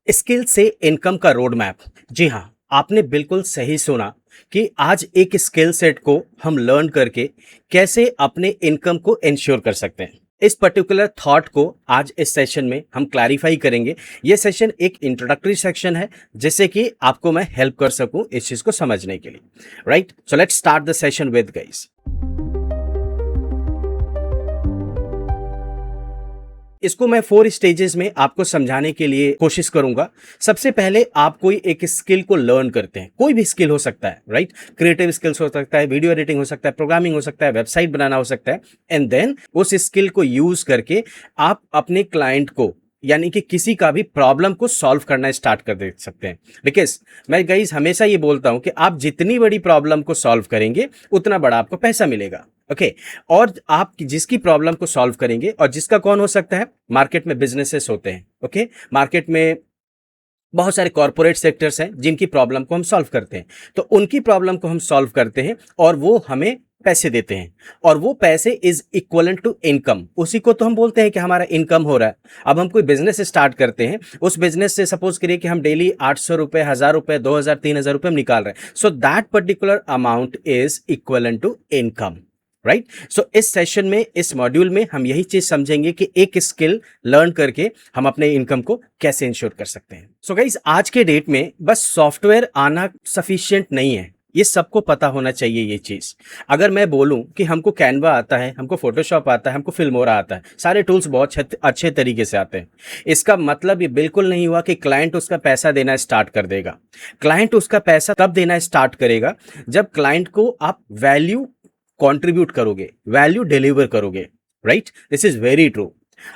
Skill से income का road map. जी हाँ, आपने बिल्कुल सही सुना कि आज एक स्किल सेट को हम लर्न करके कैसे अपने इनकम को इंश्योर कर सकते हैं। इस पर्टिकुलर थॉट को आज इस सेशन में हम क्लैरिफाई करेंगे। ये सेशन एक इंट्रोडक्टरी सेक्शन है जिससे कि आपको मैं हेल्प कर सकूं इस चीज को समझने के लिए। Right, so let's start the session with guys. इसको मैं 4 स्टेजेस में आपको समझाने के लिए कोशिश करूंगा। सबसे पहले आप कोई एक स्किल को लर्न करते हैं, कोई भी स्किल हो सकता है, राइट। क्रिएटिव स्किल्स हो सकता है, वीडियो एडिटिंग हो सकता है, प्रोग्रामिंग हो सकता है, वेबसाइट बनाना हो सकता है। एंड देन उस स्किल को यूज करके आप अपने क्लाइंट को यानी कि किसी का भी प्रॉब्लम को सॉल्व करना स्टार्ट कर दे सकते हैं। बिकॉज मैं गाइस हमेशा ये बोलता हूं कि आप जितनी बड़ी प्रॉब्लम को सॉल्व करेंगे उतना बड़ा आपको पैसा मिलेगा। ओके और आप जिसकी प्रॉब्लम को सॉल्व करेंगे, और जिसका कौन हो सकता है, मार्केट में बिजनेसेस होते हैं। ओके मार्केट में बहुत सारे कॉर्पोरेट सेक्टर्स हैं जिनकी प्रॉब्लम को हम सॉल्व करते हैं। तो उनकी प्रॉब्लम को हम सॉल्व करते हैं और वो हमें पैसे देते हैं, और वो पैसे इज इक्वलेंट टू इनकम। उसी को तो हम बोलते हैं कि हमारा इनकम हो रहा है। अब हम कोई बिजनेस स्टार्ट करते हैं, उस बिजनेस से सपोज करिए कि हम डेली 800 रुपए, 1000 रुपए, 2000, 3000 रुपए हम निकाल रहे हैं। So that particular amount is equivalent to income. Right, so इस सेशन में, इस मॉड्यूल में हम यही चीज समझेंगे कि एक स्किल लर्न करके हम अपने इनकम को कैसे इंश्योर कर सकते हैं। सो गाइस, आज के डेट में बस सॉफ्टवेयर आना सफिशिएंट नहीं है, ये सबको पता होना चाहिए ये चीज। अगर मैं बोलूं कि हमको कैनवा आता है, हमको फोटोशॉप आता है, हमको फिल्मोरा आता है, सारे टूल्स बहुत अच्छे तरीके से आते हैं, इसका मतलब ये बिल्कुल नहीं हुआ कि क्लाइंट उसका पैसा देना स्टार्ट कर देगा। क्लाइंट उसका पैसा तब देना स्टार्ट करेगा जब क्लाइंट को आप वैल्यू कंट्रीब्यूट करोगे, वैल्यू डिलीवर करोगे। Right, this is very true.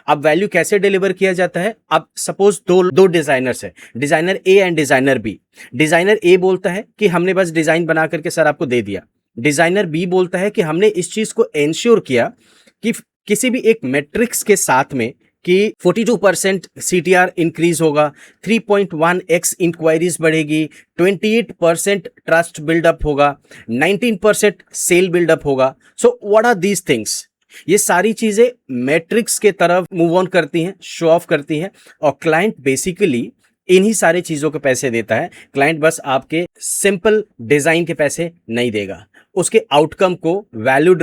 अब वैल्यू कैसे डिलीवर किया जाता है? अब सपोज दो डिजाइनर्स है, designer A and designer B. Designer A बोलता है कि हमने बस डिजाइन बना करके सर आपको दे दिया। डिजाइनर बी बोलता है कि हमने इस चीज को इंश्योर किया कि किसी भी एक मैट्रिक्स के साथ में कि 42% CTR इंक्रीज होगा, 3.1x इंक्वायरीज बढ़ेगी, 28% ट्रस्ट बिल्डअप होगा, 19% सेल बिल्डअप होगा। So what are these things? ये सारी चीजें मैट्रिक्स के तरफ मूव ऑन करती हैं, शो ऑफ करती हैं, और क्लाइंट बेसिकली इन्हीं सारी चीजों के पैसे देता है। क्लाइंट बस आपके सिंपल डिजाइन के पैसे नहीं देगा, उसके आउटकम को, वैल्यू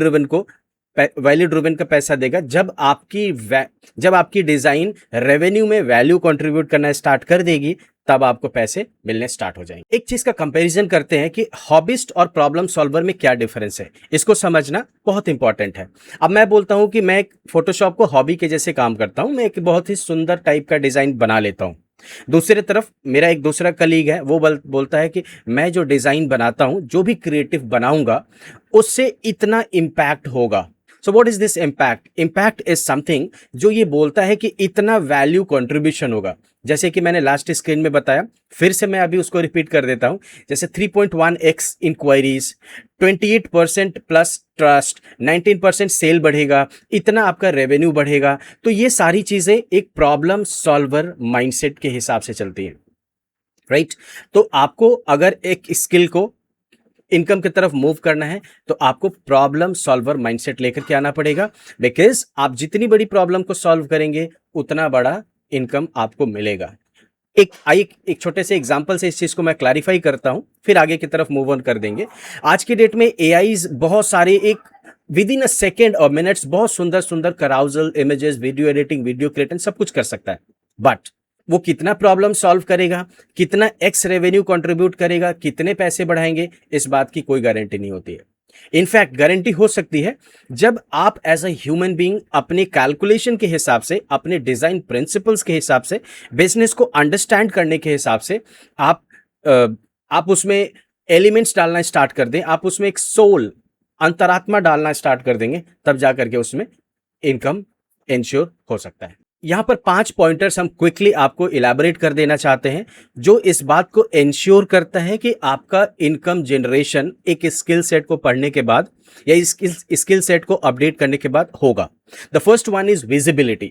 ड्रिवन का पैसा देगा। जब आपकी डिजाइन रेवेन्यू में वैल्यू कंट्रीब्यूट करना स्टार्ट कर देगी, तब आपको पैसे मिलने स्टार्ट हो जाएंगे। एक चीज का कंपैरिजन करते हैं कि हॉबिस्ट और प्रॉब्लम सॉल्वर में क्या डिफरेंस है, इसको समझना बहुत इंपॉर्टेंट है। अब मैं बोलता हूं कि मैं फोटोशॉप को हॉबी के जैसे काम करता हूं, मैं एक बहुत ही सुंदर टाइप का डिजाइन बना लेता हूं। दूसरी तरफ मेरा एक दूसरा कलीग है, वो बोलता है कि मैं जो डिजाइन बनाता हूं, जो भी क्रिएटिव बनाऊंगा, उससे इतना इंपैक्ट होगा। So what is this impact? Impact is something जो ये बोलता है कि इतना वैल्यू कंट्रीब्यूशन होगा। जैसे कि मैंने लास्ट स्क्रीन में बताया, फिर से मैं अभी उसको रिपीट कर देता हूं। जैसे 3.1x inquiries, 28% plus trust, 19% cell बढ़ेगा, इतना आपका रेवेन्यू बढ़ेगा। तो ये सारी चीजें एक प्रॉब्लम सॉल्वर माइंडसेट के हिसाब से चलती हैं। राइट, तो आपको अगर एक स्किल को इनकम की तरफ मूव करना है तो आपको प्रॉब्लम सॉल्वर माइंडसेट लेकर के आना पड़ेगा। बिकॉज आप जितनी बड़ी प्रॉब्लम को सॉल्व करेंगे उतना बड़ा इनकम आपको मिलेगा। एक छोटे से एग्जांपल से इस चीज को मैं क्लैरिफाई करता हूं, फिर आगे की तरफ मूव ऑन कर देंगे। आज के डेट में एआईज बहुत सारे, एक विद इन अ सेकेंड और मिनट्स बहुत सुंदर सुंदर कराउजल images, video editing, video creating सब कुछ कर सकता है। बट वो कितना प्रॉब्लम सॉल्व करेगा, कितना एक्स रेवेन्यू कंट्रीब्यूट करेगा, कितने पैसे बढ़ाएंगे, इस बात की कोई गारंटी नहीं होती है। इनफैक्ट गारंटी हो सकती है जब आप एज अ ह्यूमन बीइंग अपने कैलकुलेशन के हिसाब से, अपने डिजाइन प्रिंसिपल्स के हिसाब से, बिजनेस को अंडरस्टैंड करने के हिसाब से आप उसमें एलिमेंट्स डालना स्टार्ट कर दें, आप उसमें एक सोल, अंतरात्मा डालना स्टार्ट कर देंगे, तब जाकर के उसमें इनकम इंश्योर हो सकता है। यहां पर 5 पॉइंटर्स हम क्विकली आपको इलैबोरेट कर देना चाहते हैं, जो इस बात को इंश्योर करता है कि आपका इनकम जनरेशन एक स्किल सेट को पढ़ने के बाद या इस स्किल सेट को अपडेट करने के बाद होगा। The first one is visibility.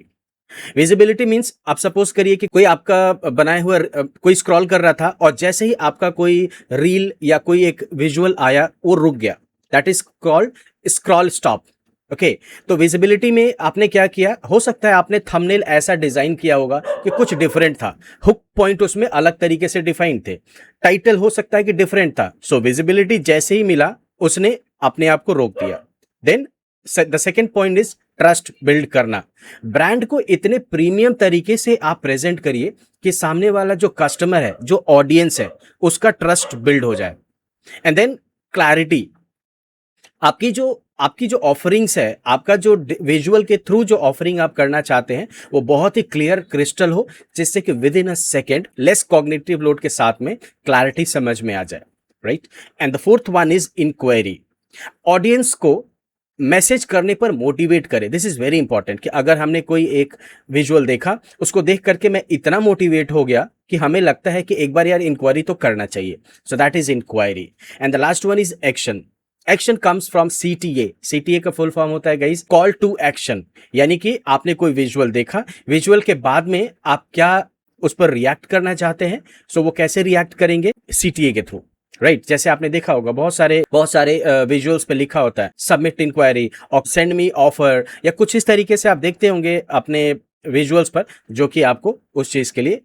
Visibility means आप सपोज करिए कि कोई आपका बनाया हुआ कोई स्क्रॉल कर रहा था, और जैसे ही आपका कोई रील या कोई एक विजुअल आया, वो रुक गया। That is called scroll stop. Okay तो विजिबिलिटी में आपने क्या किया, हो सकता है आपने थंबनेल ऐसा डिजाइन किया होगा कि कुछ डिफरेंट था, हुक पॉइंट उसमें अलग तरीके से डिफाइंड थे, टाइटल हो सकता है कि डिफरेंट था, सो विजिबिलिटी जैसे ही मिला उसने अपने आप को रोक दिया। Then the second point is trust build करना। ब्रांड को इतने प्रीमियम तरीके से आप प्रेजेंट करिए कि सामने वाला जो कस्टमर है, जो ऑडियंस है, उसका ट्रस्ट बिल्ड हो जाए। एंड देन क्लैरिटी, आपकी जो ऑफरिंग्स है, आपका जो विजुअल के थ्रू जो ऑफरिंग आप करना चाहते हैं वो बहुत ही क्लियर क्रिस्टल हो, जिससे कि within a second less cognitive load के साथ में क्लैरिटी समझ में आ जाए, right. And the fourth one is inquiry. Audience को मैसेज करने पर मोटिवेट करे। दिस इज वेरी इंपॉर्टेंट कि अगर हमने कोई एक विजुअल देखा, उसको देख करके मैं इतना मोटिवेट हो गया कि हमें लगता है कि एक बार यार इंक्वायरी तो करना चाहिए, so that is inquiry. And the last one is action. Action comes from CTA. CTA का फुल फॉर्म होता है गाइस कॉल टू एक्शन, यानी कि आपने कोई विजुअल देखा, विजुअल के बाद में आप क्या उस पर रिएक्ट करना चाहते हैं, सो वो कैसे रिएक्ट करेंगे, सीटीए के थ्रू, राइट। जैसे आपने देखा होगा बहुत सारे विजुअल्स पे लिखा होता है सबमिट इंक्वायरी और सेंड मी ऑफर, या कुछ इस तरीके से आप देखते होंगे अपने विजुअल्स पर, जो कि आपको उस चीज के लिए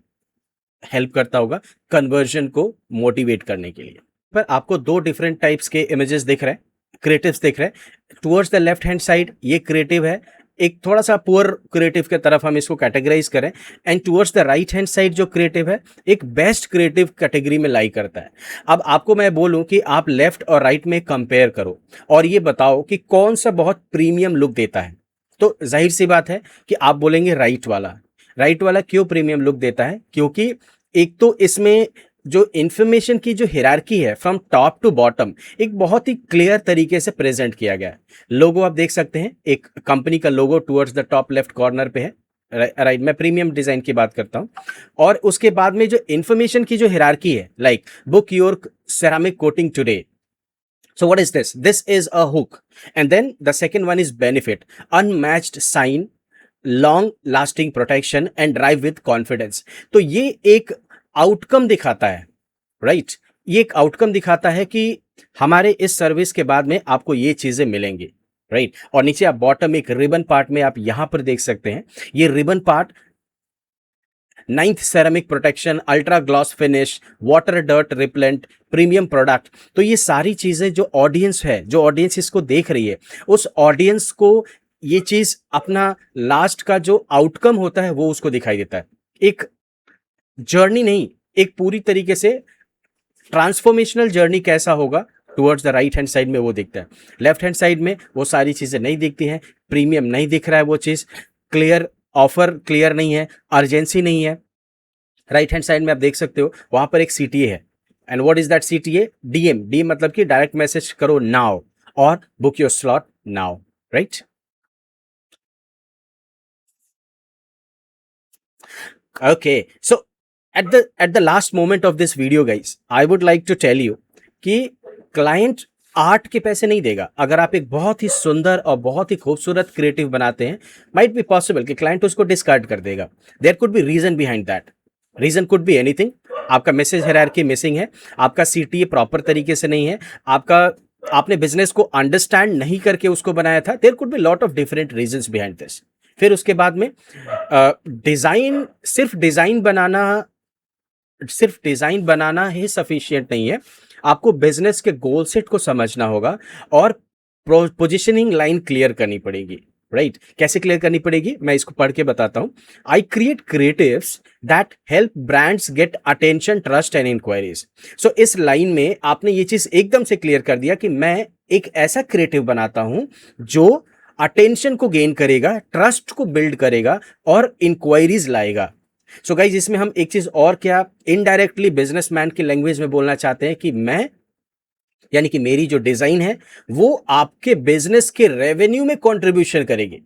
हेल्प करता होगा कन्वर्जन को मोटिवेट करने के लिए। पर आपको दो डिफरेंट टाइप्स के इमेजेस दिख रहे हैं, क्रिएटिव्स दिख रहे हैं। Towards the left hand side ये क्रिएटिव है, एक थोड़ा सा पुअर क्रिएटिव के तरफ हम इसको कैटेगराइज करें, and towards the right hand side जो क्रिएटिव है एक बेस्ट क्रिएटिव कैटेगरी में लाई करता है। अब आपको मैं बोलूं कि आप लेफ्ट और राइट में कंपेयर करो और ये बताओ कि कौन सा बहुत प्रीमियम लुक देता है, तो जाहिर सी बात है कि आप बोलेंगे राइट वाला। राइट वाला क्यों प्रीमियम लुक देता है, क्योंकि एक तो इसमें जो इंफॉर्मेशन की जो हिरार्की है फ्रॉम टॉप टू बॉटम एक बहुत ही क्लियर तरीके से प्रेजेंट किया गया है। लोगो आप देख सकते हैं, एक कंपनी का logo towards the top left corner पे है, राइट। मैं प्रीमियम डिजाइन की बात करता हूं। और उसके बाद में जो इंफॉर्मेशन की जो हिरार्की है, like book your ceramic coating today, so what is this? This is a hook. And then the second one is benefit, unmatched sign, long lasting protection and drive with confidence. तो ये एक outcome दिखाता है, right. ये एक outcome दिखाता है कि हमारे इस सर्विस के बाद में आपको ये चीजें मिलेंगी, राइट। और नीचे आप बॉटम एक रिबन पार्ट में आप यहां पर देख सकते हैं, ये ribbon part 9th ceramic protection, ultra gloss finish, water dirt repellent, premium product. तो ये सारी चीजें जो ऑडियंस है, जो ऑडियंस इसको देख रही है, उस ऑडियंस को ये चीज अपना लास्ट का जो आउटकम होता है वो उसको दिखाई देता है। एक जर्नी नहीं, एक पूरी तरीके से ट्रांसफॉर्मेशनल जर्नी कैसा होगा towards the right hand side में वो दिखता है। लेफ्ट हैंड साइड में वो सारी चीजें नहीं दिखती हैं, प्रीमियम नहीं दिख रहा है, वो चीज क्लियर, ऑफर क्लियर नहीं है, अर्जेंसी नहीं है। राइट हैंड साइड में आप देख सकते हो वहां पर एक सीटीए है, and what is that CTA? DM. DM मतलब कि डायरेक्ट मैसेज करो नाउ और book your slot now, right. Okay, so at the last moment of this video guys, I would like to tell you कि client art के पैसे नहीं देगा। अगर आप एक बहुत ही सुंदर और बहुत ही खूबसूरत क्रिएटिव बनाते हैं, माइट बी पॉसिबल कि क्लाइंट उसको डिस्कार्ड कर देगा। There could be reason behind that, reason could be anything. आपका मैसेज हायरार्की मिसिंग है, आपका सीटीए प्रॉपर तरीके से नहीं है, आपने बिजनेस को अंडरस्टैंड नहीं करके उसको बनाया था। There could be lot of different reasons behind this. फिर उसके बाद में डिजाइन, सिर्फ डिजाइन बनाना ही सफिशिएंट नहीं है, आपको बिजनेस के गोल सेट को समझना होगा और पोजिशनिंग लाइन क्लियर करनी पड़ेगी, राइट। कैसे क्लियर करनी पड़ेगी मैं इसको पढ़ के बताता हूं। I create creatives that help brands get attention, trust and enquiries. So इस लाइन में आपने ये चीज एकदम से क्लियर कर दिया कि मैं एक ऐसा क्रिएटिव बनाता हूं जो अटेंशन को गेन करेगा, ट्रस्ट को बिल्ड करेगा और इंक्वायरीज लाएगा। सो गाइज, इसमें हम एक चीज और क्या इनडायरेक्टली बिजनेसमैन की लैंग्वेज में बोलना चाहते हैं कि मैं, यानी कि मेरी जो डिजाइन है वो आपके बिजनेस के रेवेन्यू में कंट्रीब्यूशन करेगी।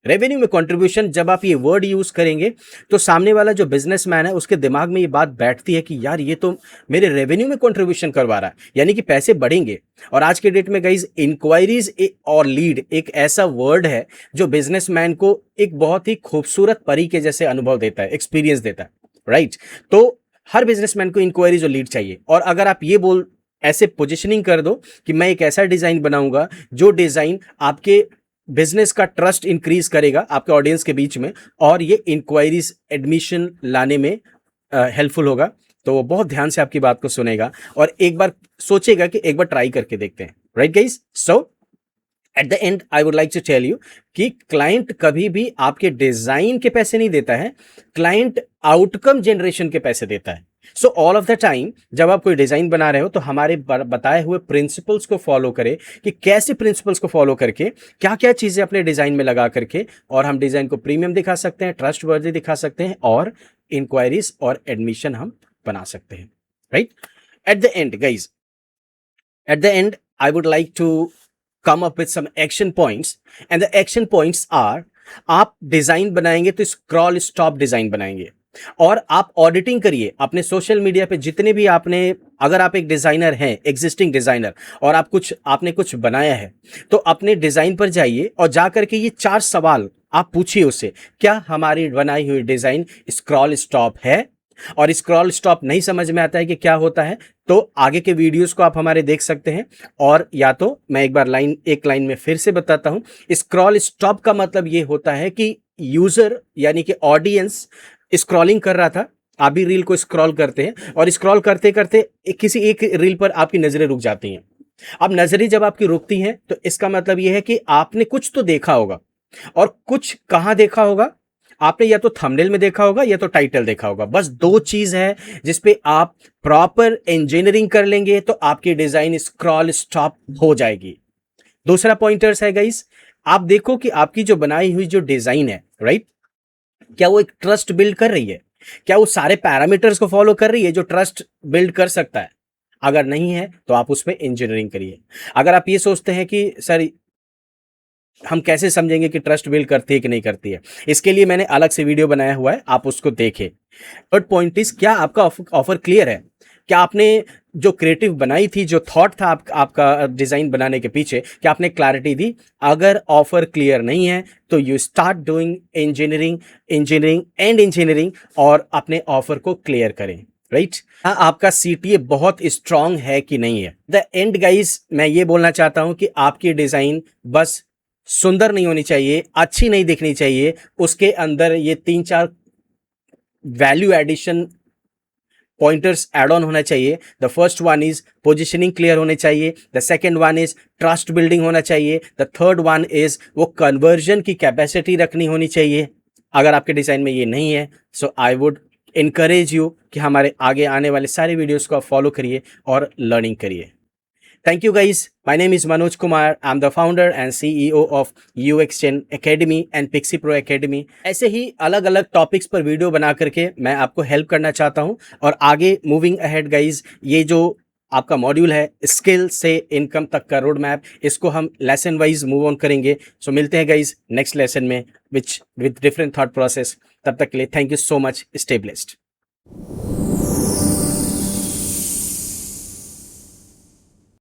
रेवेन्यू में कंट्रीब्यूशन, जब आप ये वर्ड यूज करेंगे तो सामने वाला जो बिजनेसमैन है उसके दिमाग में ये बात बैठती है कि यार ये तो मेरे रेवेन्यू में कंट्रीब्यूशन करवा रहा है, यानी कि पैसे बढ़ेंगे। और आज के डेट में गाइज इंक्वायरीज और लीड एक ऐसा वर्ड है जो बिजनेसमैन को एक बहुत ही खूबसूरत परी के जैसे अनुभव देता है, एक्सपीरियंस देता है, राइट। तो हर बिजनेसमैन को इंक्वायरीज और लीड चाहिए। और अगर आप ये ऐसे पोजिशनिंग कर दो कि मैं एक ऐसा डिजाइन बनाऊंगा जो डिजाइन आपके बिजनेस का ट्रस्ट इंक्रीज करेगा आपके ऑडियंस के बीच में, और ये इंक्वायरीज एडमिशन लाने में हेल्पफुल होगा। तो वो बहुत ध्यान से आपकी बात को सुनेगा और एक बार सोचेगा कि एक बार ट्राई करके देखते हैं। Right guys? So at the end I would like to tell you कि क्लाइंट कभी भी आपके डिजाइन के पैसे नहीं देता है, क्लाइंट आउटकम जनरेशन के पैसे देता है। So all of the time जब आप कोई डिजाइन बना रहे हो तो हमारे बताए हुए प्रिंसिपल्स को फॉलो करें कि कैसे प्रिंसिपल्स को फॉलो करके क्या क्या चीजें अपने डिजाइन में लगा करके और हम डिजाइन को प्रीमियम दिखा सकते हैं, ट्रस्ट वर्दी दिखा सकते हैं और इंक्वायरीज और एडमिशन हम बना सकते हैं। Right? Eight the and guys, at the end I would like to come up with some action points, and the action points are, आप डिजाइन बनाएंगे तो स्क्रॉल स्टॉप डिजाइन बनाएंगे और आप ऑडिटिंग करिए अपने सोशल मीडिया पे जितने भी आपने, अगर आप एक डिजाइनर हैं, एग्जिस्टिंग डिजाइनर, और आपने कुछ बनाया है तो अपने डिजाइन पर जाइए और जाकर के ये 4 सवाल आप पूछिए उससे, क्या हमारी बनाई हुई डिजाइन स्क्रॉल स्टॉप है? और स्क्रॉल स्टॉप नहीं समझ में आता है कि क्या होता है तो आगे के वीडियोस को आप हमारे देख सकते हैं, और या तो मैं एक लाइन में फिर से बताता हूं। स्क्रॉल स्टॉप का मतलब ये होता है कि यूजर यानी कि ऑडियंस स्क्रॉलिंग कर रहा था, आप भी रील को स्क्रॉल करते हैं और स्क्रॉल करते करते किसी एक रील पर आपकी नजरें रुक जाती हैं। अब नजरें जब आपकी रुकती हैं तो इसका मतलब यह है कि आपने कुछ तो देखा होगा, और कुछ कहां देखा होगा? आपने या तो थंबनेल में देखा होगा या तो टाइटल देखा होगा। बस 2 चीज है जिसपे आप प्रॉपर इंजीनियरिंग कर लेंगे तो आपकी डिजाइन स्क्रॉल स्टॉप हो जाएगी। दूसरा पॉइंटर्स है गाइस, आप देखो कि आपकी जो बनाई हुई जो डिजाइन है, राइट, क्या वो एक ट्रस्ट बिल्ड कर रही है? क्या वो सारे पैरामीटर्स को फॉलो कर रही है जो ट्रस्ट बिल्ड कर सकता है? अगर नहीं है तो आप उसमें इंजीनियरिंग करिए। अगर आप ये सोचते हैं कि सर हम कैसे समझेंगे कि ट्रस्ट बिल्ड करती है कि नहीं करती है, इसके लिए मैंने अलग से वीडियो बनाया हुआ है, आप उसको देखें। थर्ड पॉइंट इज, क्या आपका ऑफर क्लियर है? क्या आपने जो क्रिएटिव बनाई थी, जो थॉट था आपका डिजाइन बनाने के पीछे, क्या आपने क्लैरिटी दी? अगर ऑफर क्लियर नहीं है तो यू स्टार्ट डूइंग इंजीनियरिंग और अपने ऑफर को क्लियर करें। राइट? हाँ, आपका सीटीए बहुत स्ट्रांग है कि नहीं है। द एंड गाइज, मैं ये बोलना चाहता हूं कि आपकी डिजाइन बस सुंदर नहीं होनी चाहिए, अच्छी नहीं दिखनी चाहिए, उसके अंदर ये 3-4 value addition pointers add on होना चाहिए। The first one is positioning clear होने चाहिए, the second one is trust building होना चाहिए, द थर्ड वन इज वो कन्वर्जन की कैपेसिटी रखनी होनी चाहिए। अगर आपके डिजाइन में ये नहीं है सो आई वुड इनकरेज यू कि हमारे आगे आने वाले सारे वीडियोस को आप फॉलो करिए और लर्निंग करिए। Thank you guys. My name is Manoj Kumar. I'm the founder and CEO of UXGen Academy and Pixie Pro Academy. ऐसे ही अलग अलग टॉपिक्स पर वीडियो बना करके मैं आपको हेल्प करना चाहता हूं। और आगे मूविंग अहेड गाइज, ये जो आपका मॉड्यूल है स्किल से इनकम तक का रोड मैप, इसको हम लेसन वाइज मूव ऑन करेंगे। सो मिलते हैं गाइज नेक्स्ट लेसन में विद डिफरेंट थॉट प्रोसेस। तब तक के लिए thank you so much. Stay blessed.